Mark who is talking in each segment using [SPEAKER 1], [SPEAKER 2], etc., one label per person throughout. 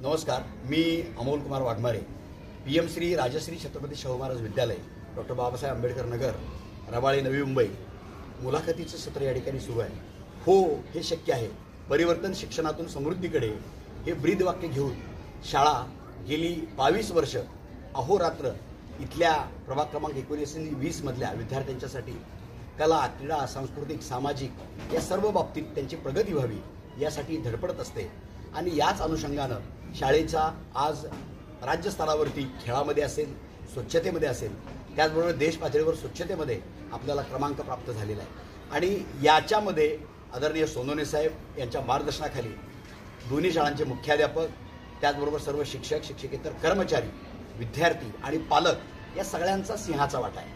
[SPEAKER 1] नमस्कार, मी अमोल कुमार वाघमारे, PM श्री राजश्री छत्रपती शाहू महाराज विद्यालय, doctor Babasaheb Ambedkar Nagar, Rabale, Navi Mumbai. मुलाखतीचं सत्र या ठिकाणी सुरू आहे. हो, हे शक्य आहे. परिवर्तन शिक्षणातून समृद्धीकडे हे ब्रीदवाक्य घेऊन शाळा गेली 22 वर्ष अहोरात्र इथल्या प्रभाग क्रमांक 19 आणि 20 मधल्या विद्यार्थ्यांच्यासाठी कला, क्रीडा, सांस्कृतिक, सामाजिक या सर्व बाबतीत त्यांची प्रगती व्हावी यासाठी धडपडत असते. आणि याच अनुषंगानं शाळेचा आज राज्यस्तरावरती खेळामध्ये असेल, स्वच्छतेमध्ये असेल, त्याचबरोबर देश पातळीवर स्वच्छतेमध्ये आपल्याला क्रमांक प्राप्त झालेला आहे. आणि याच्यामध्ये आदरणीय सोनवणे साहेब यांच्या मार्गदर्शनाखाली दोन्ही शाळांचे मुख्याध्यापक, त्याचबरोबर सर्व शिक्षक, शिक्षकेतर कर्मचारी, विद्यार्थी आणि पालक या सगळ्यांचा सिंहाचा वाटा आहे.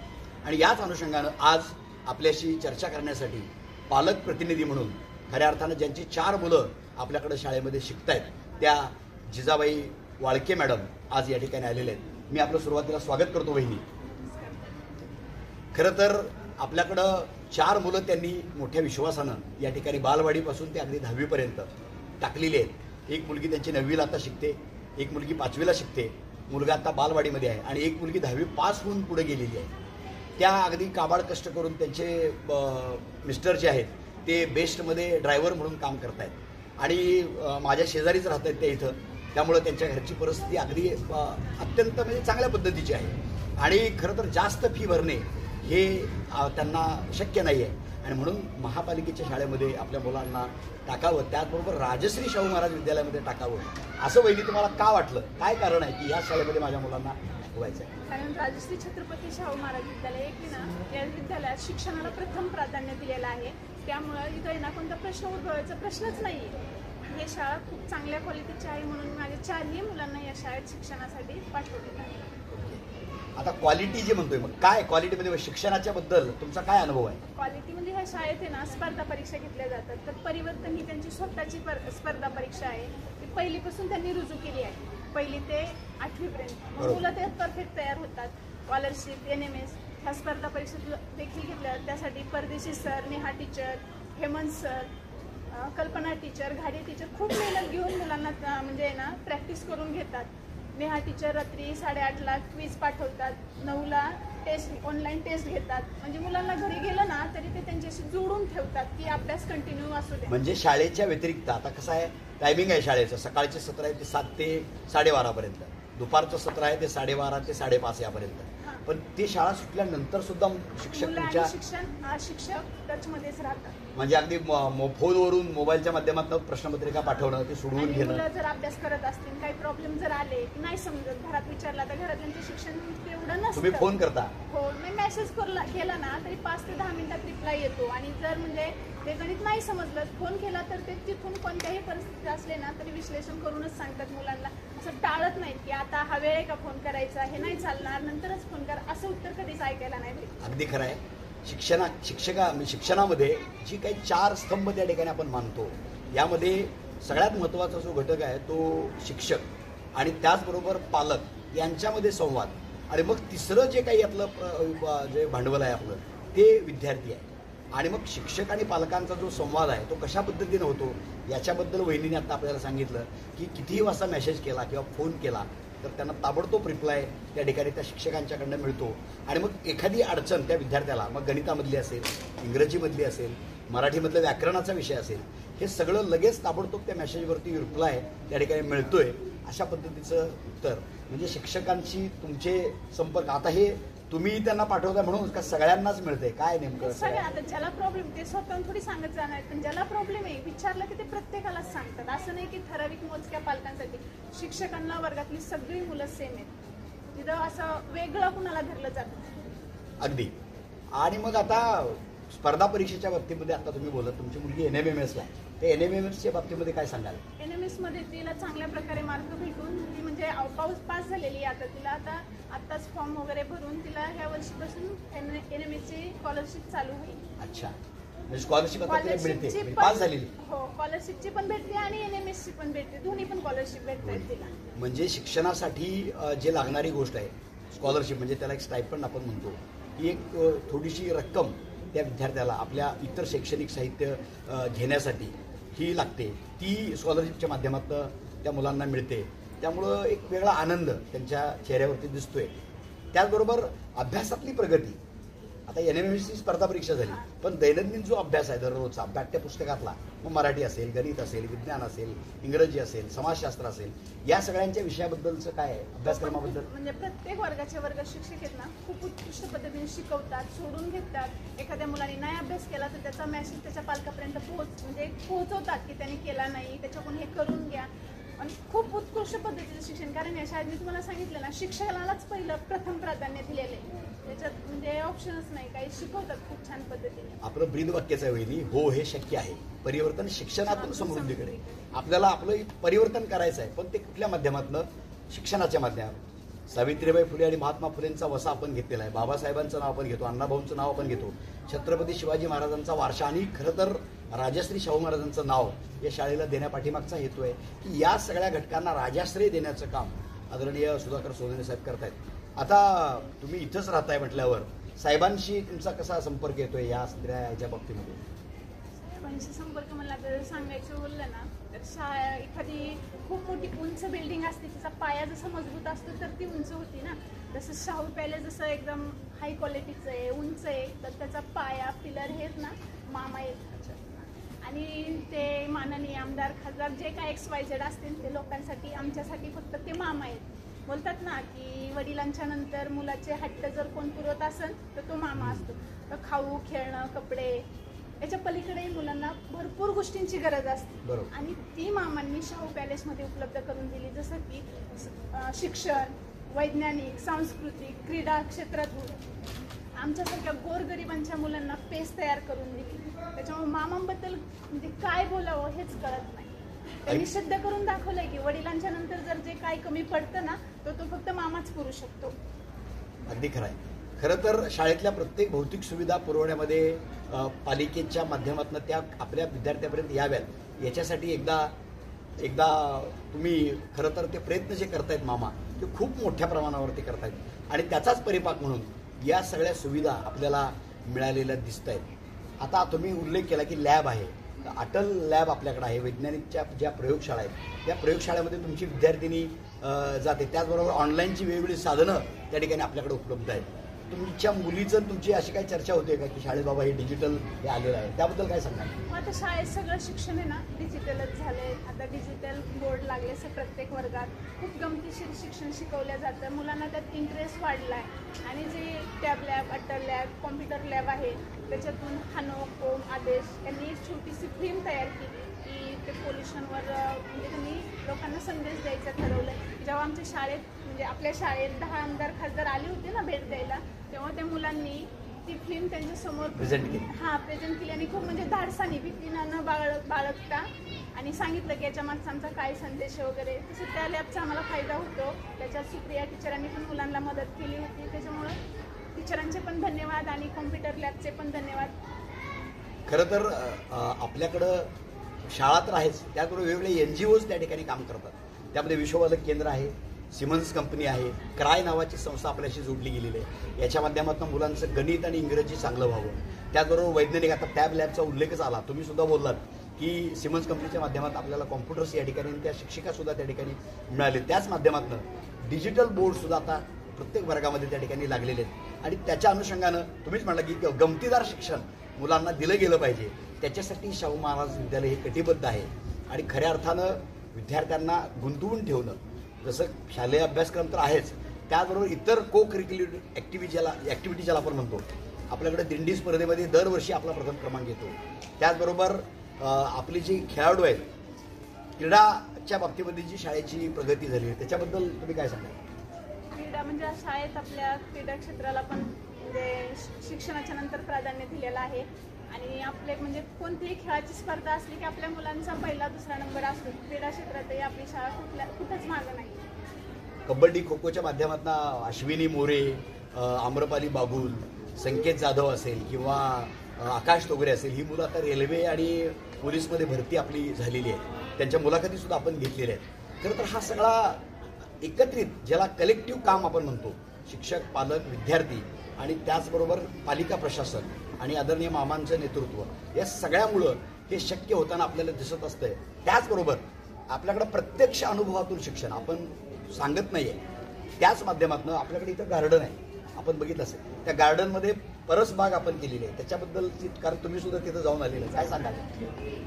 [SPEAKER 1] आणि याच अनुषंगानं आज आपल्याशी चर्चा करण्यासाठी पालक प्रतिनिधी म्हणून खऱ्या अर्थानं ज्यांची 4 मुलं आपल्याकडे शाळेमध्ये शिकत आहेत त्या जिजाबाई वाळके मॅडम आज या ठिकाणी आलेले आहेत. मी आपलं सुरुवातीला स्वागत करतो. बहिणी, खरं तर आपल्याकडं 4 मुलं त्यांनी मोठ्या विश्वासानं या ठिकाणी बालवाडीपासून ते अगदी 10वी पर्यंत टाकलेली आहेत. एक मुलगी त्यांची 9वीला आता शिकते, एक मुलगी 5वीला शिकते, मुलगा आता बालवाडीमध्ये आहे आणि एक मुलगी 10वी पास होऊन पुढे गेलेली आहे. त्या अगदी काबाड कष्ट करून त्यांचे मिस्टर जे आहेत ते बेस्टमध्ये ड्रायव्हर म्हणून काम करत आहेत आणि माझ्या शेजारीच राहत आहेत ते इथं. त्यामुळं त्यांच्या घरची परिस्थिती अगदी अत्यंत म्हणजे चांगल्या पद्धतीची आहे आणि खरं तर जास्त फी भरणे हे त्यांना शक्य नाही आहे. आणि म्हणून महापालिकेच्या शाळेमध्ये आपल्या मुलांना टाकावं, त्याचबरोबर राजश्री शाहू महाराज विद्यालयामध्ये टाकावं असं वहिनी तुम्हाला का वाटलं? काय कारण आहे की या शाळेमध्ये माझ्या मुलांना शिकवायचं आहे?
[SPEAKER 2] कारण राजश्री छत्रपती शाहू महाराज विद्यालय एक ना या विद्यालयात शिक्षणाला प्रथम प्राधान्य दिलेलं आहे. त्यामुळं इथं ना कोणता प्रश्न उद्भवायचा प्रश्नच नाही आहे. ही शाळा खूप चांगल्या क्वालिटीची आहे म्हणून माझ्या 4ही मुलांना या शाळेत शिक्षणासाठी पाठवलेलं आहे.
[SPEAKER 1] आता क्वालिटी जे म्हणतोय, मग काय क्वालिटीमध्ये शिक्षणाच्या बद्दल तुमचा काय अनुभव आहे?
[SPEAKER 2] क्वालिटीमध्ये ह्या शाळेत आहे ना स्पर्धा परीक्षा घेतल्या जातात. तर परिवर्तन ही त्यांची स्वतःची स्पर्धा परीक्षा आहे. ती पहिलीपासून त्यांनी रुजू केली आहे, 1ली ते 8वी पर्यंत. मुलं ते परफेक्ट तयार होतात. स्कॉलरशिप, NMS ह्या स्पर्धा परीक्षा देखील घेतल्या. त्यासाठी परदेशी sir, Neha teacher, Hemant sir, कल्पना टीचर, घाडी टीचर खूप मेहनत घेऊन मुलांना म्हणजे ना प्रॅक्टिस करून घेतात. नेहा टीचर रात्री 8:30ला क्विज पाठवतात, 9ला टेस्ट, ऑनलाईन टेस्ट घेतात. म्हणजे मुलांना घरी गेलं ना तरी ते त्यांच्याशी जोडून ठेवतात की अभ्यास कंटिन्यू असू दे.
[SPEAKER 1] म्हणजे शाळेच्या व्यतिरिक्त आता कसं आहे, टायमिंग आहे शाळेचं. सकाळचे सत्र आहे ते 7 ते 12:30 पर्यंत, दुपारचं सत्र आहे ते 12:30 ते 5:30 यापर्यंत. पण ते शाळा सुटल्यानंतर सुद्धा शिक्षक तुमच्या
[SPEAKER 2] शिक्षक टचमध्येच राहतात.
[SPEAKER 1] म्हणजे अगदी फोनवरून मोबाईलच्या माध्यमातून प्रश्नपत्रिका पाठवणं, ते सोडवून घेणं.
[SPEAKER 2] मुलं जर अभ्यास करत असतील, काही प्रॉब्लेम जर आले की नाही समजत, घरात विचारला तर घरातल्यांचं शिक्षण तेवढं नसतं.
[SPEAKER 1] तुम्ही फोन करता?
[SPEAKER 2] हो, मी मेसेज केला ना तरी 5 ते 10 मिनिटात रिप्लाय येतो. आणि जर म्हणजे ते गणित नाही समजलं, फोन केला तर ते तिथून कोणत्याही परिस्थिती असले ना तरी विश्लेषण करूनच सांगतात मुलांना. असं टाळत नाहीत की आता हा वेळ आहे का फोन करायचा, हे नाही चालणार, नंतरच फोन करा, असं उत्तर कधीच ऐकायला नाही भेटत.
[SPEAKER 1] अगदी खरं आहे. शिक्षणामध्ये जी काही 4 स्तंभ त्या ठिकाणी आपण मानतो, यामध्ये सगळ्यात महत्त्वाचा जो घटक आहे तो शिक्षक आणि त्याचबरोबर पालक यांच्यामध्ये संवाद. आणि मग तिसरं जे काही आपलं जे भांडवल आहे आपलं ते विद्यार्थी आहे. आणि मग शिक्षक आणि पालकांचा जो संवाद आहे तो कशा पद्धतीने होतो याच्याबद्दल वहिनीने आता आपल्याला सांगितलं की कितीही वाजता मेसेज केला किंवा फोन केला तर त्यांना ताबडतोब रिप्लाय त्या ठिकाणी त्या शिक्षकांच्याकडनं मिळतो. आणि मग एखादी अडचण त्या विद्यार्थ्याला, मग गणितामधली असेल, इंग्रजीमधली असेल, मराठीमधलं व्याकरणाचा विषय असेल, हे सगळं लगेच ताबडतोब त्या मेसेजवरती रिप्लाय त्या ठिकाणी मिळतोय. अशा पद्धतीचं उत्तर म्हणजे शिक्षकांशी तुमचे संपर्क. आता हे तुम्ही त्यांना पाठवता म्हणून का सगळ्यांनाच मिळते? काय नेमकं?
[SPEAKER 2] सगळ्या आता ज्याला प्रॉब्लेम ते स्वतःहून थोडी सांगत जाणार, पण ज्याला प्रॉब्लेम आहे विचारलं की ते प्रत्येकालाच सांगतात. असं नाही की ठराविक मोजक्या पालकांसाठी. शिक्षकांना वर्गातली सगळी मुलं सेम आहेत, तिथं असं वेगळं कुणाला धरलं जातं.
[SPEAKER 1] अगदी. आणि मग आता स्पर्धा परीक्षेच्या बाबतीमध्ये आता तुम्ही बोलत, तुमची मुलगी NMMSला आहे, ते NMMSच्या बाबतीमध्ये काय सांगाल?
[SPEAKER 2] NMS मध्ये तिला चांगल्या प्रकारे मार्क भेटून ती म्हणजे पास झालेली आहे. आता तिला आताच फॉर्म वगैरे भरून तिला ह्या वर्षीपासून NMSची स्कॉलरशिप चालू होईल.
[SPEAKER 1] अच्छा, म्हणजे स्कॉलरशिप आता तिला मिळते, पास झालेली?
[SPEAKER 2] हो, स्कॉलरशिपची पण भेटते आणि NMSची पण भेटते, दोन्ही पण स्कॉलरशिप भेटतात तिला.
[SPEAKER 1] म्हणजे शिक्षणासाठी जे लागणारी गोष्ट आहे स्कॉलरशिप, म्हणजे त्याला एक स्टायपंड आपण म्हणतो, ही एक थोडीशी रक्कम त्या विद्यार्थ्याला आपल्या इतर शैक्षणिक साहित्य घेण्यासाठी ही लागते. ती स्कॉलरशिपच्या माध्यमातून त्या मुलांना मिळते. त्यामुळं एक वेगळा आनंद त्यांच्या चेहऱ्यावरती दिसतोय. त्याचबरोबर अभ्यासातली प्रगती. आता NMMC स्पर्धा परीक्षा झाली, पण दैनंदिन जो अभ्यास आहे दररोजचा पाठ्यपुस्तकातला, मग मराठी असेल, गणित असेल, विज्ञान असेल, इंग्रजी असेल, समाजशास्त्र असेल, या सगळ्यांच्या विषयाबद्दलचं काय आहे अभ्यासक्रमाबद्दल?
[SPEAKER 2] म्हणजे प्रत्येक वर्गाचे वर्ग शिक्षक आहेत ना, खूप उत्कृष्ट पद्धतीने शिकवतात, सोडून घेतात. एखाद्या मुलाने नाही अभ्यास केला तर त्याचा मेसेज त्याच्या पालकापर्यंत पोहोचवतात की त्याने केला नाही, त्याच्याकडून हे करून घ्या. आणि खूप उत्कृष्ट पद्धतीचं शिक्षण. कारण या शाळेत मी तुम्हाला सांगितलं ना, शिक्षकालाच पहिलं प्रथम प्राधान्य दिलेलं आहे. त्याच्यात म्हणजे ऑप्शनच नाही, काही शिकवतात खूप छान पद्धतीने.
[SPEAKER 1] आपलं ब्रीद वाक्याचं आहे वहिनी, हो हे शक्य आहे. परिवर्तन शिक्षणातून समृद्धीकडे. आपल्याला आपलं परिवर्तन करायचं आहे, पण ते कुठल्या माध्यमातून? शिक्षणाच्या माध्यमात. सावित्रीबाई फुले आणि महात्मा फुलेंचा वसा आपण घेतलेला आहे. बाबासाहेबांचं नाव आपण घेतो, अण्णाभाऊंचं नाव आपण घेतो, छत्रपती शिवाजी महाराजांचा वारसा आणि खरं तर राजश्री शाहू महाराजांचं नाव या शाळेला देण्यापाठीमागचा हेतू आहे की या सगळ्या घटकांना राजाश्रय देण्याचं काम आदरणीय सुधाकर सोनवणे साहेब करतायत. आता तुम्ही इथंच राहताय म्हटल्यावर साहेबांशी तुमचा कसा संपर्क येतोय या सगळ्या याच्या बाबतीमध्ये?
[SPEAKER 2] साहेबांशी संपर्क म्हणला तर सांगायचं बोललं ना, तर शाळा एखादी खूप मोठी उंच बिल्डिंग असते, तिचा पाया जसा मजबूत असतो तर ती उंच होती ना. जसं शाहू पॅलेस जसं एकदम हाय क्वालिटीचं आहे, उंच आहे, तर त्याचा पाया पिलर हेच ना मामा आहेत. आणि ते माननीय आमदार खासदार जे काय XYZ असतील ते लोकांसाठी आमच्यासाठी फक्त ते मामा आहेत. बोलतात ना की वडिलांच्या नंतर मुलाचे हट्ट जर कोण पुरवत असेल तर तो मामा असतो. तर खाऊ, खेळणं, कपडे याच्या पलीकडे मुलांना भरपूर गोष्टींची गरज असते आणि ती मामांनी शाहू पॅलेसमध्ये उपलब्ध करून दिली. जसं की शिक्षण, वैज्ञानिक, सांस्कृतिक, क्रीडा क्षेत्रातून आमच्यासारख्या गोरगरिबांच्या मुलांना पेस तयार करून दिली. त्याच्यामुळे मामांबद्दल म्हणजे काय बोलावं हेच कळत नाही. त्यांनी सिद्ध करून दाखवलंय की वडिलांच्या नंतर जर जे काय कमी पडतं ना, तो फक्त मामाच पुरू शकतो.
[SPEAKER 1] अगदी खरं आहे. खरं तर शाळेतल्या प्रत्येक भौतिक सुविधा पुरवण्यामध्ये पालिकेच्या माध्यमातून त्या आपल्या विद्यार्थ्यापर्यंत याव्यात याच्यासाठी एकदा तुम्ही खरं तर ते प्रयत्न जे करतायत मामा ते खूप मोठ्या प्रमाणावरती करतायत आणि त्याचाच परिपाक म्हणून या सगळ्या सुविधा आपल्याला मिळालेल्या दिसत आहेत. आता तुम्ही उल्लेख केला की लॅब आहे, अटल लॅब आपल्याकडे आहे. वैज्ञानिकच्या ज्या प्रयोगशाळा आहेत त्या प्रयोगशाळेमध्ये तुमची विद्यार्थिनी जाते. त्याचबरोबर ऑनलाईनची वेगवेगळी साधनं त्या ठिकाणी आपल्याकडे उपलब्ध आहेत. तुमच्या मुलीचं तुमची अशी काही चर्चा होते का की शाळेत बाबा हे डिजिटल हे आलेलं आहे, त्याबद्दल काय सांगा?
[SPEAKER 2] आता शाळेत सगळं शिक्षण आहे ना डिजिटलच झालंय. आता डिजिटल बोर्ड लागले प्रत्येक वर्गात. खूप गमतीशीर शिक्षण शिकवलं जातं. मुलांना त्यात इंटरेस्ट वाढलाय आणि जे tab lab, Atal lab, computer lab आहे त्याच्यातून हानोक, ओम, आदेश यांनी एक छोटीशी फिल्म तयार केली की ते पोल्युशनवर म्हणजे त्यांनी लोकांना संदेश द्यायचा ठरवलं. जेव्हा आमच्या शाळेत म्हणजे आपल्या शाळेत 10 आमदार खासदार आले होते ना भेट द्यायला, तेव्हा त्या मुलांनी ती फिल्म त्यांच्यासमोर प्रेझेंट केली आणि खूप म्हणजे धाडसाने भीती न बाळगता आणि सांगितलं की याच्या मागचा आमचा काय संदेश वगैरे. तसं त्या लॅबचा आम्हाला फायदा होतो. त्याच्यात सुप्रिया टीचरांनी पण मुलांना मदत केली होती. त्याच्यामुळं टीचरांचे पण धन्यवाद आणि कॉम्प्युटर लॅबचे पण धन्यवाद.
[SPEAKER 1] खरं तर आपल्याकडं शाळा तर आहेच, त्याचबरोबर वेगवेगळे NGOज त्या ठिकाणी काम करतात. त्यामध्ये विश्वबालक केंद्र आहे, सिमन्स कंपनी आहे, क्राय नावाची संस्था आपल्याशी जोडली गेलेली आहे. याच्या माध्यमातून मुलांचं गणित आणि इंग्रजी चांगलं व्हावं. त्याचबरोबर वैज्ञानिक आता टॅब लॅबचा उल्लेखच आला. तुम्ही सुद्धा बोललात की सिमन्स कंपनीच्या माध्यमातून आपल्याला कॉम्प्युटर्स या ठिकाणी त्या शिक्षिकासुद्धा त्या ठिकाणी मिळाले. त्याच माध्यमातून डिजिटल बोर्डसुद्धा आता प्रत्येक वर्गामध्ये त्या ठिकाणी लागलेले आहेत आणि त्याच्या अनुषंगानं तुम्हीच म्हटलं की गमतीदार शिक्षण मुलांना दिलं गेलं पाहिजे. त्याच्यासाठी शाहू महाराज विद्यालय हे कटिबद्ध आहे आणि खऱ्या अर्थानं विद्यार्थ्यांना गुंतवून ठेवणं, जसं शालेय अभ्यासक्रम तर आहेच, त्याचबरोबर इतर को करिक्युलर ॲक्टिव्हिटी ज्याला आपण म्हणतो. आपल्याकडे दिंडी स्पर्धेमध्ये दरवर्षी आपला प्रथम क्रमांक येतो. त्याचबरोबर आपली जी खेळाडू आहेत, क्रीडाच्या बाबतीमध्ये जी शाळेची प्रगती झाली आहे त्याच्याबद्दल तुम्ही काय सांगाल?
[SPEAKER 2] क्रीडा म्हणजे शाळेत आपल्या क्रीडा क्षेत्राला पण म्हणजे शिक्षणाच्या नंतर प्राधान्य दिलेलं आहे आणि आपले म्हणजे कोणतीही खेळाची स्पर्धा असली की आपल्या मुलांचा पहिला दुसरा नंबर असतो. क्रीडा क्षेत्रातही आपली शाळा कुठंच मागं नाही.
[SPEAKER 1] कबड्डी खो खोच्या माध्यमातून अश्विनी मोरे, आम्रपाली बागुल, संकेत जाधव असेल किंवा आकाश तोगरे असेल, ही मुलं आता रेल्वे आणि पोलीसमध्ये भरती आपली झालेली आहे. त्यांच्या मुलाखतीसुद्धा आपण घेतलेल्या आहेत. खरं तर हा सगळा एकत्रित ज्याला कलेक्टिव्ह काम आपण म्हणतो, शिक्षक, पालक, विद्यार्थी आणि त्याचबरोबर पालिका प्रशासन आणि आदरणीय मामांचं नेतृत्व, या सगळ्यामुळं हे शक्य होताना आपल्याला दिसत असतंय. त्याचबरोबर आपल्याकडे प्रत्यक्ष अनुभवातून शिक्षण आपण सांगत नाही आहे. त्याच माध्यमातून आपल्याकडे इथं गार्डन आहे, आपण बघितलं असेल. त्या गार्डनमध्ये परसबाग आपण केलेली आहे. त्याच्याबद्दलची, कारण तुम्ही सुद्धा तिथं जाऊन आलेलं आहे, काय सांगाल?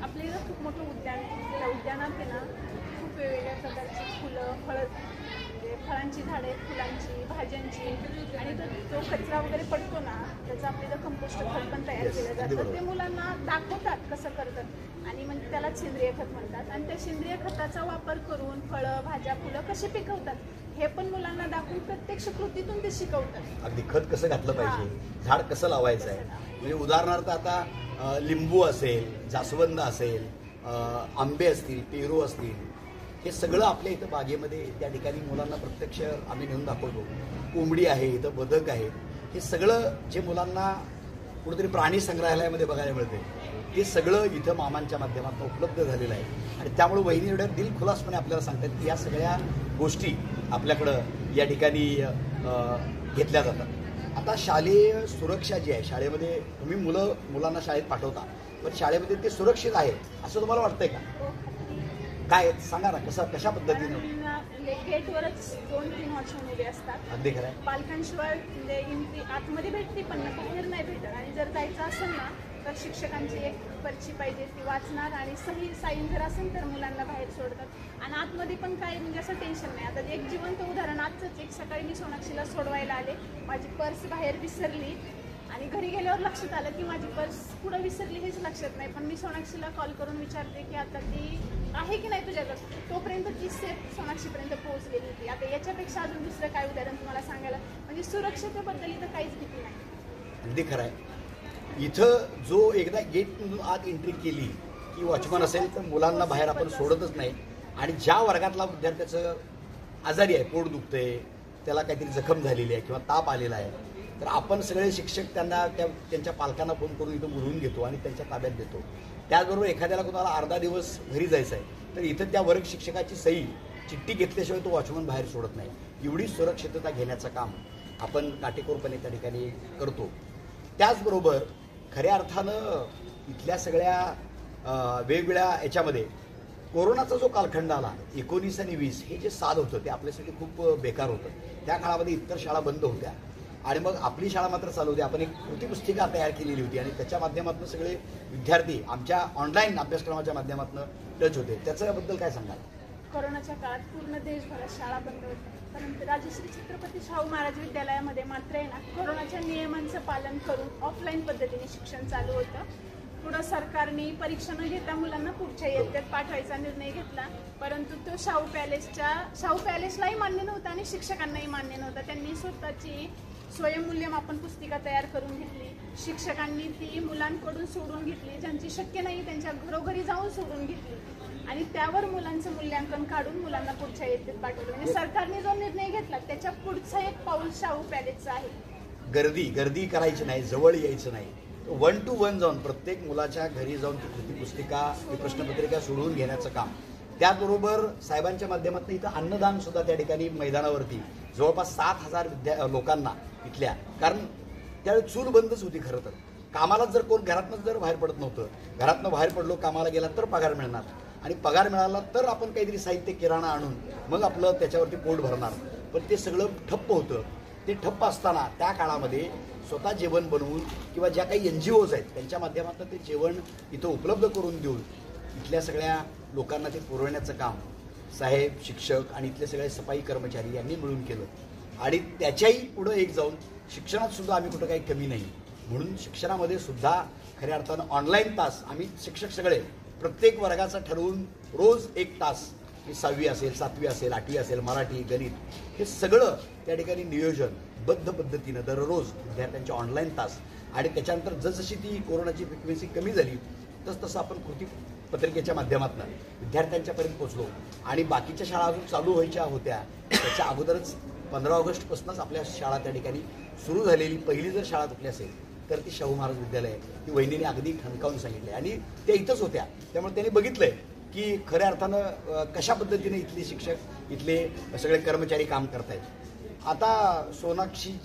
[SPEAKER 2] आपल्या इथं खूप मोठं उद्यान आहे. त्या उद्यानात आहे ना खूप वेगवेगळ्या प्रकारची फुलं, म्हणजे फळांची झाडं आहेत, फुलांची, भाज्यांची, आणि तो कचरा वगैरे पडतो ना, त्याचं आपल्याला कंपोस्ट खत पण तयार केलं जातं. ते मुलांना दाखवतात कसं करतात, आणि म्हणजे त्याला सेंद्रिय खत म्हणतात. आणि त्या सेंद्रिय खताचा वापर करून फळं, भाज्या, फुलं कशी पिकवतात हे पण मुलांना दाखवून प्रत्यक्ष कृतीतून ते शिकवतात.
[SPEAKER 1] अगदी खत कसं घातलं पाहिजे, झाड कसं लावायचं आहे. म्हणजे उदाहरणार्थ आता लिंबू असेल, जास्वंद असेल, आंबे असतील, पेरू असतील, हे सगळं आपल्या इथं बागेमध्ये त्या ठिकाणी मुलांना प्रत्यक्ष आम्ही नेऊन दाखवतो. कोंबडी आहे, इथं बदक आहे. हे सगळं जे मुलांना कुठेतरी प्राणी संग्रहालयामध्ये बघायला मिळते, ते सगळं इथं मामांच्या माध्यमातून उपलब्ध झालेलं आहे. आणि त्यामुळे वहिनी एवढ्या दिलखुलासपणे आपल्याला सांगतात की या सगळ्या गोष्टी आपल्याकडं या ठिकाणी घेतल्या जातात. आता शालेय सुरक्षा जी आहे, शाळेमध्ये तुम्ही मुलांना शाळेत पाठवता, पण शाळेमध्ये ते सुरक्षित आहे असं तुम्हाला वाटतंय का? काय सांगा ना, कशा पद्धतीनं?
[SPEAKER 2] गेटवरच 2-3 वॉचमन उभे असतात.
[SPEAKER 1] अगदी खरं आहे.
[SPEAKER 2] पालकांशिवाय म्हणजे एंट्री आतमध्ये भेटते पण बाहेर नाही भेटत. आणि जर जायचं असेल ना तर शिक्षकांची एक पर्ची पाहिजे, ती वाचणार आणि सही साईन जर असेल तर मुलांना बाहेर सोडतात. आणि आतमध्ये पण काय म्हणजे असं टेन्शन नाही. आता एक जिवंत उदाहरण, आजच एक सकाळी मी सोनाक्षीला सोडवायला आले, माझी पर्स बाहेर विसरली आणि घरी गेल्यावर लक्षात आलं की माझी पर्स कुठं विसरली हेच लक्षात नाही. पण मी सोनाक्षीला कॉल करून विचारते की आता ती आहे की नाही तुझ्याकडे, तोपर्यंत ती सेफ सोनाक्षीपर्यंत पोहोचलेली होती. आता याच्यापेक्षा अजून दुसरं काय उदाहरण तुम्हाला सांगायला, म्हणजे सुरक्षिततेबद्दल इथं काहीच भीती नाही.
[SPEAKER 1] अगदी खरं आहे. इथं जो एकदा गेटमधून आत एंट्री केली की वॉचमन असेल तर मुलांना बाहेर आपण सोडतच नाही. आणि ज्या वर्गातला विद्यार्थ्याचं आजारी आहे, पोट दुखतंय, त्याला काहीतरी जखम झालेली आहे किंवा ताप आलेला आहे, तर आपण सगळे शिक्षक त्यांना त्यांच्या पालकांना फोन करून इथं बोलवून घेतो आणि त्यांच्या ताब्यात देतो. त्याचबरोबर एखाद्याला कोणाला अर्धा दिवस घरी जायचं आहे तर इथं त्या वर्ग शिक्षकाची सही चिठ्ठी घेतल्याशिवाय तो वॉचमन बाहेर सोडत नाही. एवढी सुरक्षितता घेण्याचं काम आपण काटेकोरपणे त्या ठिकाणी करतो. त्याचबरोबर खऱ्या अर्थानं इथल्या सगळ्या वेगवेगळ्या याच्यामध्ये कोरोनाचा जो कालखंड आला 19 आणि 20, हे जे साल होतं ते आपल्यासाठी खूप बेकार होतं. त्या काळामध्ये इतर शाळा बंद होत्या आणि मग आपली शाळा मात्र चालू होती. आपण एक कृतीपुस्तिका तयार केलेली होती आणि त्याच्या माध्यमातून सगळे विद्यार्थी आमच्या ऑनलाईन अभ्यासक्रमाच्या माध्यमातून टच होते. त्याच्याबद्दल काय सांगाल?
[SPEAKER 2] कोरोनाच्या काळात पूर्ण देशभरात शाळा बंद होत्या, परंतु राजश्री छत्रपती शाहू महाराज विद्यालयामध्ये मात्र आहे ना कोरोनाच्या नियमांचं पालन करून ऑफलाईन पद्धतीने शिक्षण चालू होतं. पुढं सरकारने परीक्षा न घेता मुलांना पुढच्या इयत्तेत पाठवायचा निर्णय घेतला, परंतु तो शाहू पॅलेसलाही मान्य नव्हता आणि शिक्षकांनाही मान्य नव्हता. त्यांनी स्वतःची स्वयंमूल्यमापन पुस्तिका तयार करून घेतली. शिक्षकांनी ती मुलांकडून सोडून घेतली, ज्यांची शक्य नाही त्यांच्या घरोघरी जाऊन सोडून घेतली आणि त्यावर मुलांचं मूल्यांकन काढून मुलांना पुढच्या इयत्तेत पाठवलं. म्हणजे सरकारने जो निर्णय घेतला त्याच्या पुढचं एक पाऊल शाहू पॅलेसचं आहे.
[SPEAKER 1] गर्दी करायची नाही, जवळ यायचं नाही, 1 to 1 जाऊन प्रत्येक मुलाच्या घरी जाऊन ती कृतीपुस्तिका, ती प्रश्नपत्रिका सोडवून घेण्याचं काम. त्याचबरोबर साहेबांच्या माध्यमातून इथं अन्नदान सुद्धा त्या ठिकाणी मैदानावरती जवळपास 7,000 लोकांना इथल्या, कारण त्यावेळी चूल बंदच होती. खरं तर कामाला जर कोण घरातनं जर बाहेर पडत नव्हतं, घरातनं बाहेर पडलो कामाला गेला तर पगार मिळणार आणि पगार मिळाला तर आपण काहीतरी साहित्य किराणा आणून मग आपलं त्याच्यावरती पोट भरणार. पण ते सगळं ठप्प होतं. ते ठप्प असताना त्या काळामध्ये स्वतः जेवण बनवून किंवा ज्या काही NGOs आहेत त्यांच्या माध्यमातून ते जेवण इथं उपलब्ध करून देऊन इथल्या सगळ्या लोकांना ते पुरवण्याचं काम साहेब, शिक्षक आणि इथले सगळे सफाई कर्मचारी यांनी मिळून केलं. आणि त्याच्याही पुढं एक जाऊन शिक्षणात सुद्धा आम्ही कुठं काही कमी नाही, म्हणून शिक्षणामध्ये सुद्धा खऱ्या अर्थानं ऑनलाईन तास आम्ही शिक्षक सगळे प्रत्येक वर्गाचा ठरवून रोज 1 तास, 6वी असेल, 7वी असेल, 8वी असेल, मराठी, गणित, हे सगळं त्या ठिकाणी नियोजनबद्ध पद्धतीनं दररोज विद्यार्थ्यांचे ऑनलाईन तास. आणि त्याच्यानंतर जसजशी ती कोरोनाची फ्रिक्वेन्सी कमी झाली तसं आपण कृती पत्रिकेच्या माध्यमातून विद्यार्थ्यांच्यापर्यंत पोहोचलो. आणि बाकीच्या शाळा अजून चालू व्हायच्या होत्या त्याच्या अगोदरच 15 ऑगस्टपासूनच आपल्या शाळा त्या ठिकाणी सुरू झालेली पहिली जर शाळा कुठली असेल तर ती शाहू महाराज विद्यालय, ती वहिनीने अगदी ठणकावून सांगितले आणि त्या इथंच होत्या. त्यामुळे त्यांनी बघितलंय की खऱ्या अर्थानं कशा पद्धतीने इथले शिक्षक, इथले सगळे कर्मचारी काम करतायत. आता सोनाक्षी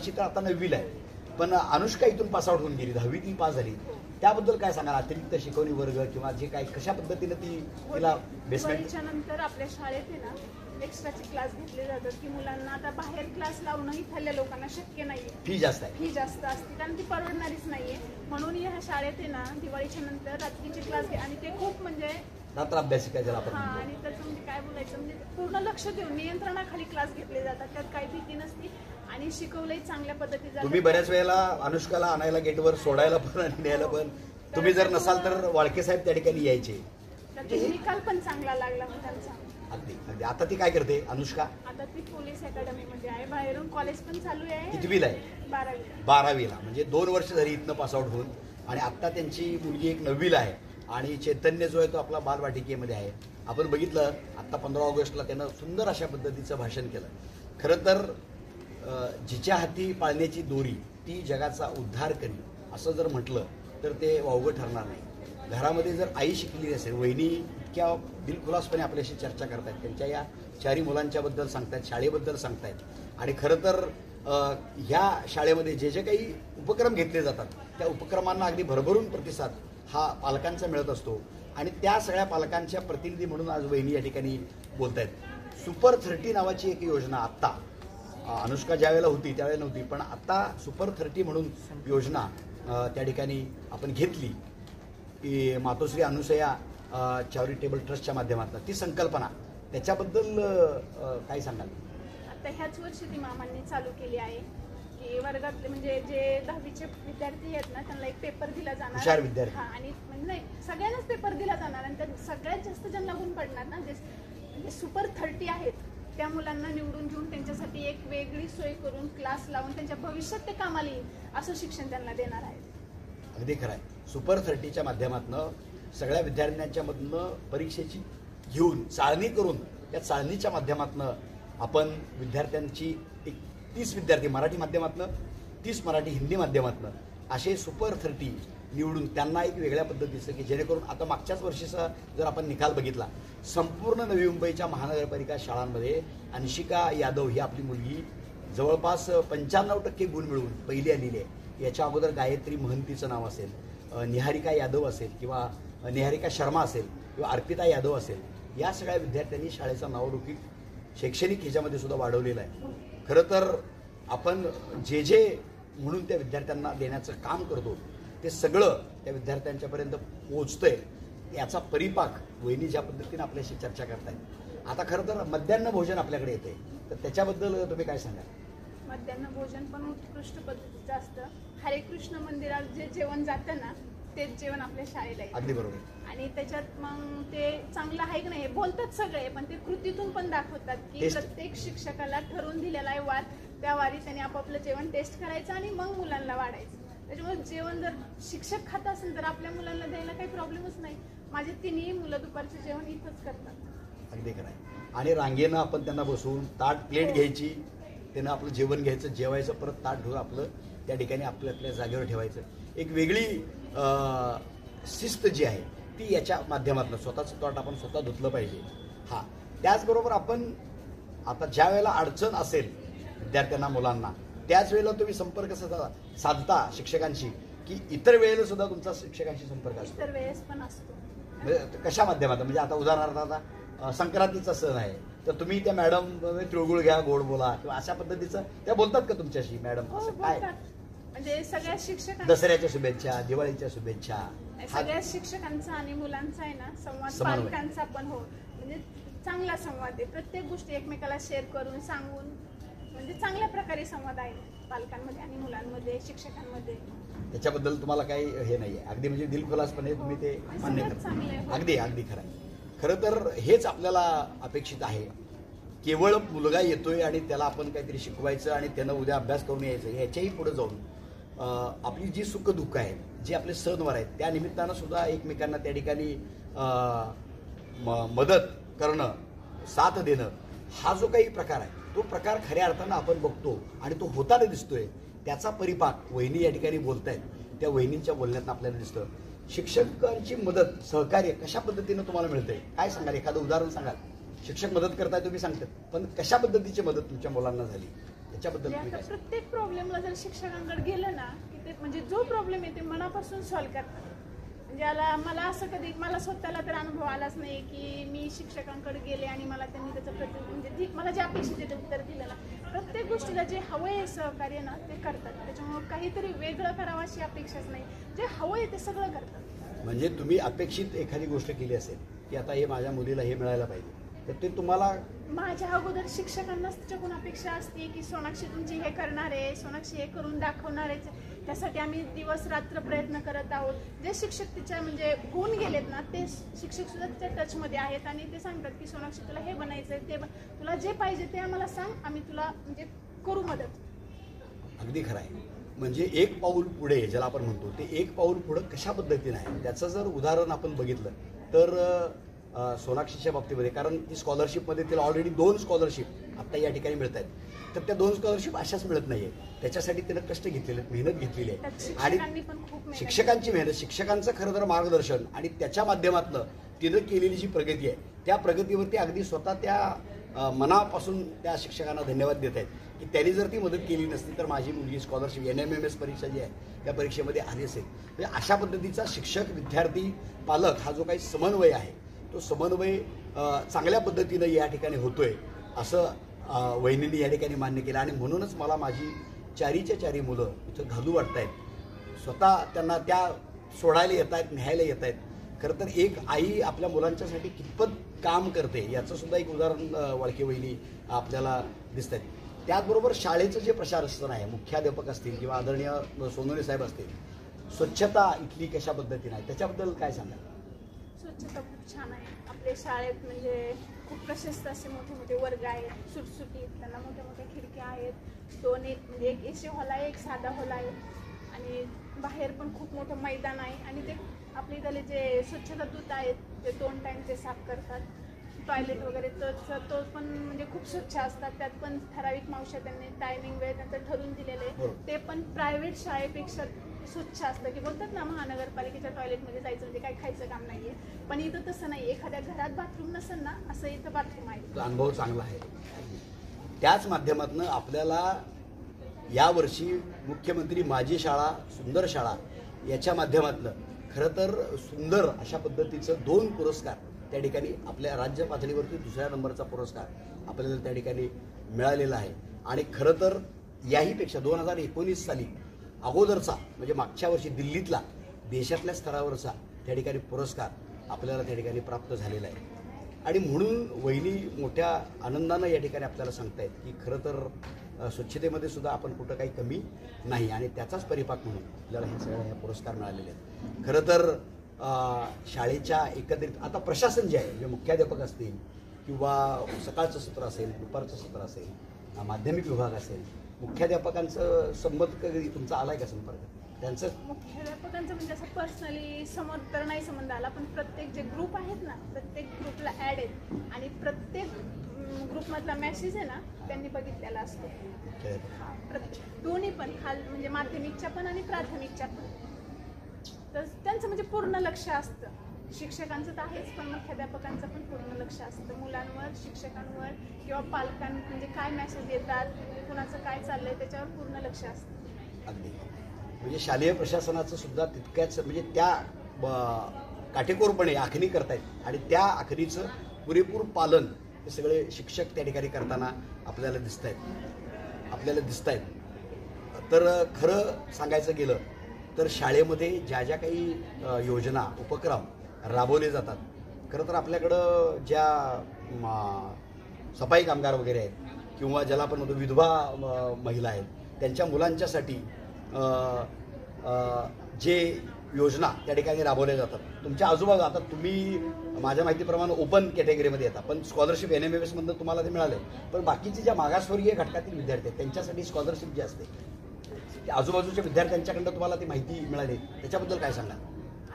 [SPEAKER 1] तर आता 9वीला आहे, पण अनुष्का इथून पासआउट होऊन गेली, 10वी ती पास झाली. त्याबद्दल काय सांगाल? अतिरिक्त शिकवणी वर्ग किंवा जे काही कशा पद्धतीने तिला बेसमेंट?
[SPEAKER 2] दिवाळीच्या नंतर आपल्या शाळेत आहे ना एक्स्ट्राचे क्लास घेतले जातात की मुलांना आता बाहेर क्लास लावणं इथल्या लोकांना शक्य नाहीये.
[SPEAKER 1] फी जास्त आहे.
[SPEAKER 2] फी जास्त असते कारण ती परवडणारीच नाहीये. म्हणून ह्या शाळेत आहे ना दिवाळीच्या नंतर रात्रीचे क्लास घे आणि ते खूप म्हणजे
[SPEAKER 1] रात्र अभ्यासिका ज्याला आपण
[SPEAKER 2] हा
[SPEAKER 1] म्हणतो.
[SPEAKER 2] आणि त्याचं म्हणजे काय बोलायचं म्हणजे पूर्ण लक्ष देऊन नियंत्रणाखाली क्लास घेतले जातात. त्यात काही भीती नसती आणि शिकवलंही चांगल्या पद्धतीचं.
[SPEAKER 1] तुम्ही बऱ्याच वेळेला अनुष्काला आणायला गेटवर सोडायला पण आणि न्यायला पण तुम्ही जर नसाल तर वाळके साहेब त्या ठिकाणी यायचे.
[SPEAKER 2] त्याचा निकाल पण चांगला लागला मग त्यांचा.
[SPEAKER 1] अगदी अगदी. आता ती काय करते अनुष्का?
[SPEAKER 2] आता ती पोलीस अकॅडमीमध्ये आहे. बाहेरून कॉलेज पण चालू आहे.
[SPEAKER 1] कितवीला आहे? 12वीला. म्हणजे 2 वर्ष झाली इथनं पासआउट होऊन. आणि आत्ता त्यांची मुलगी एक 9वीला आहे आणि चैतन्य जो आहे तो आपला बालवाटिकेमध्ये आहे. आपण बघितलं आत्ता 15 ऑगस्टला त्यानं सुंदर अशा पद्धतीचं भाषण केलं. खरं तर जिच्या हाती पाळण्याची दोरी ती जगाचा उद्धार करी असं जर म्हटलं तर ते वावगं ठरणार नाही. घरामध्ये जर आई शिकलेली असेल, वहिनी इतक्या दिलखुलासपणे आपल्याशी चर्चा करतायत, त्यांच्या या 4 मुलांच्याबद्दल सांगतायत, शाळेबद्दल सांगतायत आणि खरं तर ह्या शाळेमध्ये जे जे काही उपक्रम घेतले जातात त्या उपक्रमांना अगदी भरभरून प्रतिसाद हा पालकांचा मिळत असतो आणि त्या सगळ्या पालकांच्या प्रतिनिधी म्हणून आज वहिनी या ठिकाणी बोलत आहेत. सुपर 30 नावाची एक योजना आत्ता अनुष्का ज्या वेळेला होती त्यावेळेला नव्हती, पण आत्ता सुपर 30 म्हणून योजना त्या ठिकाणी आपण घेतली की मातोश्री अनुसया चॅरिटेबल ट्रस्टच्या माध्यमातून ती संकल्पना त्याच्याबद्दल काय सांगाल?
[SPEAKER 2] आता ह्याच वर्षी ती मामांनी चालू केली आहे की वर्गातले म्हणजे जे 10वीचे विद्यार्थी आहेत ना त्यांना एक पेपर दिला जाणार.
[SPEAKER 1] हुशार विद्यार्थी.
[SPEAKER 2] हा आणि म्हणजे नाही सगळ्यांनाच पेपर दिला जाणार आणि त्यात सगळ्यात जास्त ज्यांना गुण पडणार ना जे सुपर 30 आहेत त्या मुलांना निवडून घेऊन त्यांच्यासाठी एक वेगळी सोय करून क्लास लावून त्यांच्या भविष्यात ते कामाला येईल असं शिक्षण त्यांना देणार आहे.
[SPEAKER 1] अगदी खरं आहे. सुपर 30च्या माध्यमातून सगळ्या विद्यार्थ्यांच्या मधनं परीक्षेची घेऊन चाळणी करून त्या चाळणीच्या माध्यमातून आपण विद्यार्थ्यांची एक 30 विद्यार्थी मराठी माध्यमातून 30 मराठी हिंदी माध्यमातून असे सुपर 30 निवडून त्यांना एक वेगळ्या पद्धतीचं की जेणेकरून आता मागच्याच वर्षीचा जर आपण निकाल बघितला संपूर्ण नवी मुंबईच्या महानगरपालिका शाळांमध्ये अंशिका यादव ही आपली मुलगी जवळपास 95% गुण मिळवून पहिली आलेली आहे. याच्या अगोदर गायत्री महंतीचं नाव असेल, निहारिका यादव असेल किंवा निहारिका शर्मा असेल किंवा अर्पिता यादव असेल, या सगळ्या विद्यार्थ्यांनी शाळेचा नावलौकिक शैक्षणिक ह्याच्यामध्ये सुद्धा वाढवलेलं आहे. खरं तर आपण जे जे म्हणून त्या विद्यार्थ्यांना देण्याचं काम करतो ते सगळं त्या विद्यार्थ्यांच्यापर्यंत पोहोचतंय. याचा परिपाक वहिनी ज्या पद्धतीने आपल्याशी चर्चा करतायत. आता खरं तर मध्यान्ह भोजन आपल्याकडे येते तर त्याच्याबद्दल तुम्ही काय सांगाल?
[SPEAKER 2] मध्यान्ह भोजन पण उत्कृष्ट पद्धतीचं असतं. हरे कृष्ण मंदिरात जे जेवण जातं ना तेच जेवण आपल्या शाळेला येतं.
[SPEAKER 1] अगदी बरोबर.
[SPEAKER 2] आणि त्याच्यात मग ते चांगलं आहे की नाही बोलतात सगळे पण ते कृतीतून पण दाखवतात की प्रत्येक शिक्षकाला ठरवून दिलेला आहे वार त्या वारी त्यांनी आपापलं जेवण टेस्ट करायचं आणि मग मुलांना वाढायचं. त्याच्यामुळे जेवण जर शिक्षक खात असेल तर आपल्या मुलांना द्यायला काही प्रॉब्लेमच नाही. माझे 3ही मुलं दुपारचे जेवण इथंच करतात.
[SPEAKER 1] अगदी खरं आहे. आणि रांगेनं आपण त्यांना बसवून ताट प्लेट घ्यायची, त्यांना आपलं जेवण घ्यायचं, जेवायचं, परत ताट घेऊन आपलं त्या ठिकाणी आपल्या जागेवर ठेवायचं. एक वेगळी शिस्त जी आहे ती याच्या माध्यमातून स्वतःचं ताट आपण स्वतः धुतलं पाहिजे. हा त्याचबरोबर आपण आता ज्या वेळेला अडचण असेल विद्यार्थ्यांना मुलांना त्याच वेळेला तुम्ही संपर्क साधता शिक्षकांशी की इतर वेळेला सुद्धा तुमचा शिक्षकांशी संपर्क असतो?
[SPEAKER 2] इतर वेळेस पण असतो.
[SPEAKER 1] कशा माध्यमातून? म्हणजे आता उदाहरणार्थ आता संक्रांतीचा सण आहे तर तुम्ही त्या मॅडम तिळगुळ घ्या, गोड बोला किंवा अशा पद्धतीचं त्या बोलतात का तुमच्याशी? मॅडम असं काय
[SPEAKER 2] म्हणजे सगळ्या शिक्षकांना
[SPEAKER 1] दसऱ्याच्या शुभेच्छा, दिवाळीच्या शुभेच्छा,
[SPEAKER 2] सगळ्या शिक्षकांचा आणि मुलांचा आहे ना संवाद पालकांचा पण हो म्हणजे चांगला संवाद आहे. प्रत्येक गोष्टी एकमेकाला शेअर करून सांगून म्हणजे चांगल्या प्रकारे संवाद आहे पालकांमध्ये आणि मुलांमध्ये शिक्षकांमध्ये.
[SPEAKER 1] त्याच्याबद्दल तुम्हाला काही हे नाहीये? अगदी म्हणजे दिलखुलासपणे तुम्ही ते मान्य करता. अगदी अगदी खरं आहे. खरं तर हेच आपल्याला अपेक्षित आहे. केवळ मुलगा येतोय आणि त्याला आपण काहीतरी शिकवायचं आणि त्यानं उद्या अभ्यास करून यायचं याच्याही पुढे जाऊन आपली जी सुख दुःख आहे, जे आपले सणवार आहेत त्या निमित्तानं सुद्धा एकमेकांना त्या ठिकाणी मदत करणं, साथ देणं हा जो काही प्रकार आहे तो प्रकार खऱ्या अर्थानं आपण बघतो आणि तो होताना दिसतोय. त्याचा परिपाक वहिनी या ठिकाणी बोलतायत त्या वहिनींच्या बोलण्यात आपल्याला दिसतं. शिक्षकांची मदत, सहकार्य कशा पद्धतीनं तुम्हाला मिळतंय काय सांगाल? एखादं उदाहरण सांगाल? शिक्षक मदत करताय तुम्ही सांगतात, पण कशा पद्धतीची मदत तुमच्या मुलांना झाली त्याच्याबद्दल?
[SPEAKER 2] प्रत्येक प्रॉब्लेमला जर शिक्षकांकडे गेलं ना की ते म्हणजे जो प्रॉब्लेम आहे ते मनापासून सॉल्व्ह करतात. ज्याला मला असं कधी मला स्वतःला तर अनुभव आलाच नाही की मी शिक्षकांकडे गेले आणि मला त्यांनी त्याचं म्हणजे मला जे अपेक्षित आहे ते उत्तर दिलं ना. प्रत्येक गोष्टीला जे हवं आहे सहकार्य ना ते करतात. त्याच्यामुळे काहीतरी वेगळं करावं अशी अपेक्षाच नाही. जे हवं आहे ते सगळं करतात.
[SPEAKER 1] म्हणजे तुम्ही अपेक्षित एखादी गोष्ट केली असेल की आता हे माझ्या मुलीला हे मिळायला पाहिजे, तर ते तुम्हाला
[SPEAKER 2] माझ्या अगोदर शिक्षकांनाच त्याच्याकडून अपेक्षा असते की सोनाक्षी तुमची हे करणार आहे, सोनाक्षी हे करून दाखवणार आहे. त्यासाठी आम्ही दिवस रात्र प्रयत्न करत आहोत. जे शिक्षक तिच्या म्हणजे होऊन गेलेत ना ते शिक्षक सुद्धा तिच्या टचमध्ये आहेत आणि ते सांगतात की सोनाक्षी तुला हे बनायचं आहे, ते तुला जे पाहिजे ते आम्हाला सांग, आम्ही तुला म्हणजे करू मदत.
[SPEAKER 1] अगदी खरं आहे. म्हणजे एक पाऊल पुढे ज्याला आपण म्हणतो ते एक पाऊल पुढे कशा पद्धतीने आहे त्याचं जर उदाहरण आपण बघितलं तर सोनाक्षीच्या बाबतीमध्ये, कारण ती स्कॉलरशिपमध्ये तिला ऑलरेडी 2 स्कॉलरशिप आत्ता या ठिकाणी मिळत आहेत. तर त्या 2 स्कॉलरशिप अशाच मिळत नाहीये. त्याच्यासाठी तिनं कष्ट घेतलेले आहेत, मेहनत घेतलेली आहे आणि शिक्षकांची मेहनत, शिक्षकांचं खरं तर मार्गदर्शन आणि त्याच्या माध्यमातून तिनं केलेली जी प्रगती आहे त्या प्रगतीवरती अगदी स्वतः त्या मनापासून त्या शिक्षकांना धन्यवाद देत आहेत की त्यांनी जर ती मदत केली नसती तर माझी मुलगी स्कॉलरशिप NMMS परीक्षा जी आहे त्या परीक्षेमध्ये आली असेल. म्हणजे अशा पद्धतीचा शिक्षक विद्यार्थी पालक हा जो काही समन्वय आहे तो समन्वय चांगल्या पद्धतीनं या ठिकाणी होतोय असं वहिनींनी या ठिकाणी मान्य केलं. आणि म्हणूनच मला माझी 4च्या 4 मुलं इथं घालू वाटत आहेत. स्वतः त्यांना त्या सोडायला येत आहेत, न्यायला येत आहेत. खरं तर एक आई आपल्या मुलांच्यासाठी कितपत काम करते याचं सुद्धा एक उदाहरण वाळके वहिनी आपल्याला दिसत आहेत. त्याचबरोबर शाळेचं जे प्रशासन आहे, मुख्याध्यापक असतील किंवा आदरणीय सोनवणे साहेब असतील, स्वच्छता इथली कशा पद्धतीने आहे त्याच्याबद्दल काय सांगाल?
[SPEAKER 2] स्वच्छता खूप छान आहे आपल्या शाळेत. म्हणजे खूप प्रशस्त असे मोठे मोठे वर्ग आहेत, सुटसुटीत, त्यांना मोठ्या मोठ्या खिडक्या आहेत. 2 म्हणजे एक AC हॉल आहे, एक साधा हॉल आहे आणि बाहेर पण खूप मोठं मैदान आहे. आणि ते आपले इथले जे स्वच्छता दूत आहेत ते 2 टाइम ते साफ करतात. टॉयलेट वगैरे तो पण म्हणजे खूप स्वच्छ असतात. त्यात पण ठराविक मावश्या त्यांनी टायमिंग वेळ त्यांचं ठरवून दिलेलं आहे. ते पण प्रायव्हेट शाळेपेक्षा स्वच्छ असतं की बोलतात ना महानगरपालिकेच्या टॉयलेटमध्ये जायचं म्हणजे काही खायचं काम नाहीये. पण इथं तसं नाही. एखाद्या घरात बाथरूम नसेल ना असं इथं बाथरूम आहे.
[SPEAKER 1] अनुभव चांगला आहे. त्याच माध्यमातून आपल्याला यावर्षी मुख्यमंत्री माझी शाळा सुंदर शाळा याच्या माध्यमातून खरं तर सुंदर अशा पद्धतीचं 2 पुरस्कार त्या ठिकाणी आपल्या राज्य पातळीवरती 2ऱ्या नंबरचा पुरस्कार आपल्याला त्या ठिकाणी मिळालेला आहे. आणि खरं तर याहीपेक्षा 2019 साली अगोदरचा म्हणजे मागच्या वर्षी दिल्लीतला देशातल्या स्तरावरचा त्या ठिकाणी पुरस्कार आपल्याला त्या ठिकाणी प्राप्त झालेला आहे. आणि म्हणून वहिनी मोठ्या आनंदानं या ठिकाणी आपल्याला सांगतायत की खरं तर स्वच्छतेमध्ये सुद्धा आपण कुठं काही कमी नाही आणि त्याचाच परिपाक म्हणून आपल्याला हे सगळे पुरस्कार मिळालेले आहेत. खरं तर शाळेच्या एकत्रित आता प्रशासन जे आहे म्हणजे मुख्याध्यापक असतील किंवा सकाळचं सत्र असेल, दुपारचं सत्र असेल, माध्यमिक विभाग असेल, मुख्याध्यापकांचं संबंध कधी तुमचा आलाय का संपर्क? त्यांचं
[SPEAKER 2] मुख्याध्यापकांचं म्हणजे असं पर्सनली समोर तर नाही संबंध आला, पण प्रत्येक जे ग्रुप आहेत ना प्रत्येक ग्रुपला ॲड आहेत आणि प्रत्येक ग्रुपमधला मेसेज आहे ना त्यांनी बघितलेला असतो. दोन्ही पण म्हणजे माध्यमिकच्या पण आणि प्राथमिकच्या पण. तर त्यांचं म्हणजे पूर्ण लक्ष असतं. शिक्षकांचं तर आहेच पण मुख्याध्यापकांचं पण पूर्ण लक्ष असतं मुलांवर, शिक्षकांवर किंवा पालकांना म्हणजे काय मेसेज येतात, कुणाचं काय चाललंय त्याच्यावर पूर्ण लक्ष असतं.
[SPEAKER 1] अगदी म्हणजे शालेय प्रशासनाचं सुद्धा तितक्याच म्हणजे त्या काटेकोरपणे आखणी करतायत आणि त्या आखणीचं पुरेपूर पालन हे सगळे शिक्षक त्या ठिकाणी करताना आपल्याला दिसत आहेत. तर खरं सांगायचं गेलं तर शाळेमध्ये ज्या ज्या काही योजना उपक्रम राबवले जातात, खरं तर आपल्याकडं ज्या सफाई कामगार वगैरे आहेत किंवा ज्याला आपण म्हणतो विधवा महिला आहेत त्यांच्या मुलांच्यासाठी जे योजना त्या ठिकाणी राबवल्या जातात. तुमच्या आजूबाजू आता तुम्ही माझ्या माहितीप्रमाणे ओपन कॅटेगरीमध्ये येतात पण स्कॉलरशिप NMMSमधून तुम्हाला ते मिळाले. पण बाकीचे ज्या मागासवर्गीय घटकातील विद्यार्थी आहेत त्यांच्यासाठी स्कॉलरशिप जी असते आजूबाजूच्या विद्यार्थ्यांच्याकडनं तुम्हाला ती माहिती मिळाली त्याच्याबद्दल काय सांगा?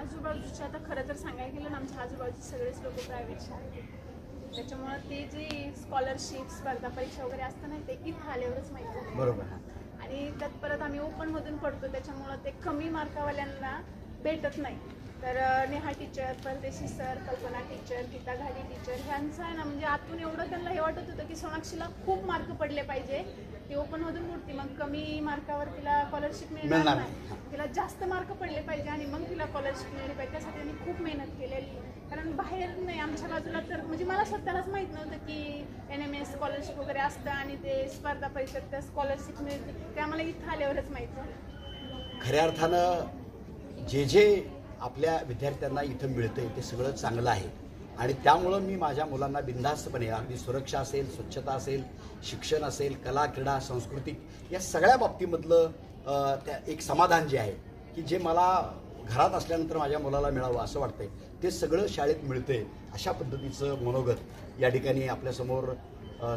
[SPEAKER 2] आजूबाजूच्या आता खरं तर सांगायला गेलं ना आमच्या आजूबाजूचे सगळेच लोक प्रायव्हेट शाळेत, त्याच्यामुळे ते जे स्कॉलरशिप स्पर्धा परीक्षा वगैरे असतं ना ते इथं आल्यावरच माहिती झालं.
[SPEAKER 1] बरोबर.
[SPEAKER 2] आणि त्यात परत आम्ही ओपनमधून पडतो त्याच्यामुळं ते कमी मार्कावाल्यांना भेटत नाही. तर नेहा टीचर, परदेशी सर, कल्पना टीचर, गीता घाडी टीचर ह्यांचं आहे ना म्हणजे आतून एवढं त्यांना हे वाटत होतं की सोनाक्षीला खूप मार्क पडले पाहिजे ती ओपन मधून बुडती, मग कमी मार्कावर तिला स्कॉलरशिप
[SPEAKER 1] मिळणार
[SPEAKER 2] मिळणार
[SPEAKER 1] नाही.
[SPEAKER 2] नाही. तिला जास्त मार्क पडले पाहिजे आणि मग तिला स्कॉलरशिप मिळाली पाहिजे. त्यासाठी त्यांनी खूप मेहनत केलेली. कारण बाहेर नाही, आमच्या बाजूला तर म्हणजे मला स्वतःलाच माहित नव्हतं की NMS स्कॉलरशिप वगैरे असतं आणि ते स्पर्धा परीक्षेत त्या स्कॉलरशिप मिळते, ते आम्हाला इथं आल्यावरच माहित झालं.
[SPEAKER 1] खऱ्या अर्थानं जे आपल्या विद्यार्थ्यांना इथं मिळतंय ते सगळं चांगलं आहे आणि त्यामुळं मी माझ्या मुलांना बिनधास्तपणे, अगदी सुरक्षा असेल, स्वच्छता असेल, शिक्षण असेल, कला, क्रीडा, सांस्कृतिक या सगळ्या बाबतीमधलं त्या एक समाधान जे आहे की जे मला घरात असल्यानंतर माझ्या मुलाला मिळावं असं वाटतंय ते सगळं शाळेत मिळतंय. अशा पद्धतीचं मनोगत या ठिकाणी आपल्यासमोर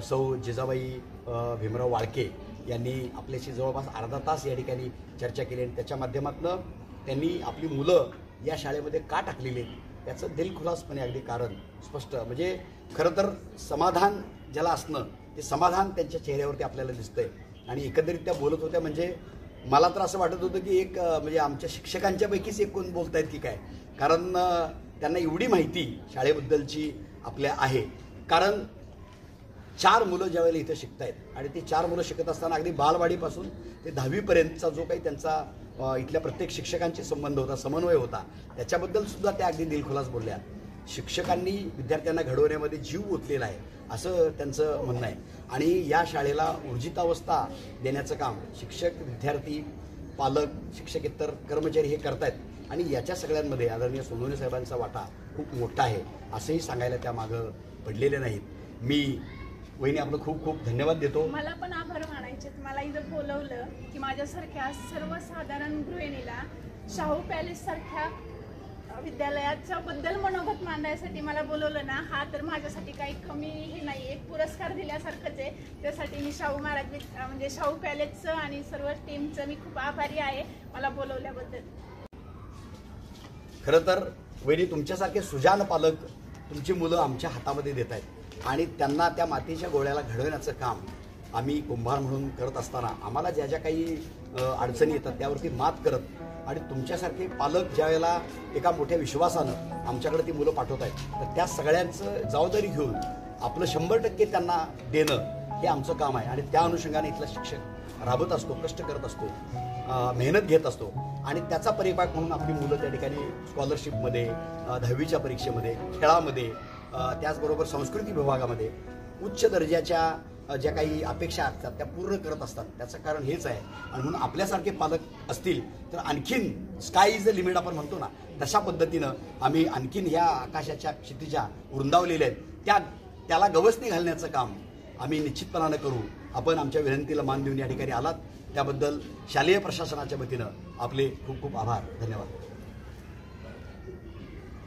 [SPEAKER 1] सौ जिजाबाई भीमराव वाळके यांनी आपल्याशी जवळपास अर्धा तास या ठिकाणी चर्चा केली आणि त्याच्या माध्यमातून त्यांनी आपली मुलं या शाळेमध्ये का टाकलेली आहेत याचं दिलखुलासपणे अगदी कारण स्पष्ट, म्हणजे खरं तर समाधान ज्याला असणं ते समाधान त्यांच्या चेहऱ्यावरती आपल्याला दिसतंय. आणि एकंदरीत त्या बोलत होत्या म्हणजे मला तर असं वाटत होतं की एक म्हणजे आमच्या शिक्षकांच्यापैकीच एक कोण बोलतायत की काय, कारण त्यांना एवढी माहिती शाळेबद्दलची आपल्या आहे. कारण 4 मुलं ज्यावेळेला इथं शिकतायत आणि ती 4 मुलं शिकत असताना अगदी बालवाडीपासून ते 10वीपर्यंतचा जो काही त्यांचा इथल्या प्रत्येक शिक्षकांशी संबंध होता, समन्वय होता, त्याच्याबद्दल सुद्धा त्या अगदी दिलखुलास बोलल्या. शिक्षकांनी विद्यार्थ्यांना घडवण्यामध्ये जीव ओतलेला आहे असं त्यांचं म्हणणं आहे. आणि या शाळेला ऊर्जितावस्था देण्याचं काम शिक्षक, विद्यार्थी, पालक, शिक्षकेतर कर्मचारी हे करतायत आणि याच्या सगळ्यांमध्ये आदरणीय सोनवणे साहेबांचा वाटा खूप मोठा आहे असंही सांगायला त्या मागं पडलेले नाहीत. मी वहिनी आपलं खूप खूप धन्यवाद देतो.
[SPEAKER 2] मला पण आभार मानायचे, मला इथं बोलवलं की माझ्यासारख्या सर्वसाधारण गृहिणीला शाहू पॅलेस सारख्या विद्यालयाच्या बद्दल मनोगत मांडण्यासाठी मला बोलवलं ना, हा तर माझ्यासाठी काही कमी हे नाही, एक पुरस्कार दिल्यासारखंच आहे. त्यासाठी मी शाहू महाराज म्हणजे शाहू पॅलेसचं आणि सर्व टीमचं मी खूप आभारी आहे मला बोलवल्याबद्दल.
[SPEAKER 1] खरं तर वहिनी तुमच्यासारखे सुजाण पालक तुमची मुलं आमच्या हातामध्ये देत आहेत आणि त्यांना त्या मातीच्या गोळ्याला घडवण्याचं काम आम्ही कुंभार म्हणून करत असताना आम्हाला ज्या ज्या काही अडचणी येतात त्यावरती मात करत आणि तुमच्यासारखे पालक ज्या वेळेला एका मोठ्या विश्वासानं आमच्याकडे ती मुलं पाठवत आहेत तर त्या सगळ्यांचं जबाबदारी घेऊन आपलं 100% त्यांना देणं हे आमचं काम आहे. आणि त्या अनुषंगाने इथला शिक्षक राबत असतो, कष्ट करत असतो, मेहनत घेत असतो आणि त्याचा परिपाक म्हणून आपली मुलं त्या ठिकाणी स्कॉलरशिपमध्ये, 10वीच्या परीक्षेमध्ये, खेळामध्ये, त्याचबरोबर संस्कृती विभागामध्ये उच्च दर्जाच्या ज्या काही अपेक्षा असतात त्या पूर्ण करत असतात. त्याचं कारण हेच आहे. आणि म्हणून आपल्यासारखे पालक असतील तर आणखीन स्काय इज द लिमिट आपण म्हणतो ना, तशा पद्धतीनं आम्ही आणखीन ह्या आकाशाच्या क्षितिजा वृंदावलेल्या आहेत त्याला गवसणी घालण्याचं काम आम्ही निश्चितपणानं करू. आपण आमच्या विनंतीला मान देऊन या ठिकाणी आलात त्याबद्दल शालेय प्रशासनाच्या वतीनं आपले खूप खूप आभार, धन्यवाद.